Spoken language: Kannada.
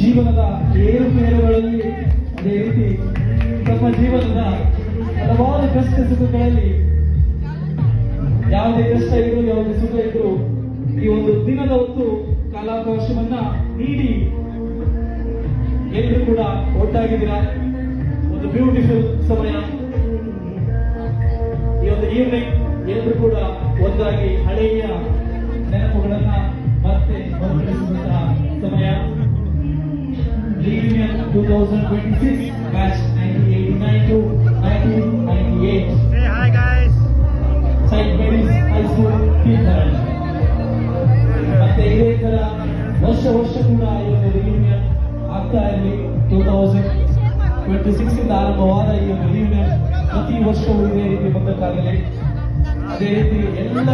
ಜೀವನದ ಏರುಪೇರುಗಳಲ್ಲಿ, ಅದೇ ರೀತಿ ತಮ್ಮ ಜೀವನದ ಹಲವಾರು ಕಷ್ಟ ಸುಖಗಳಲ್ಲಿ ಯಾವುದೇ ಕಷ್ಟ ಇದ್ರು ಯಾವುದೇ ಸುಖ ಇದ್ರು ಈ ಒಂದು ದಿನದ ಹೊತ್ತು ಕಾಲಾವಕಾಶವನ್ನ ನೀಡಿ ಎಲ್ಲರೂ ಕೂಡ ಒಟ್ಟಾಗಿದ್ದೀರಾ. ಒಂದು ಬ್ಯೂಟಿಫುಲ್ ಸಮಯ. ಈ ಒಂದು ಈವ್ನಿಂಗ್ ಎಲ್ಲರೂ ಕೂಡ ಒಂದಾಗಿ ಹಳೆಯ ನೆನಪುಗಳನ್ನ ಮತ್ತೆ ಮರುಕಳಿಸುವಂತಹ ಸಮಯ. Reunion 2026 match 1989 to 1998. Say hi guys. Saint Mary's High School team. ಮತ್ತೆ ಇದೇ ತರ ವರ್ಷ ಕೂಡ ಈ ಒಂದು ರಿಯೂನಿಯನ್ ಆಗ್ತಾ ಇರಲಿ. 2026 ಇಂದ ಆರಂಭವಾದ ಈ ಒಂದು ರಿಯೂನಿಯನ್ ಪ್ರತಿ ವರ್ಷವೂ ಇದೇ ರೀತಿ ಬಂದಕ್ಕಾಗಲಿ. ಅದೇ ರೀತಿ ಎಲ್ಲರ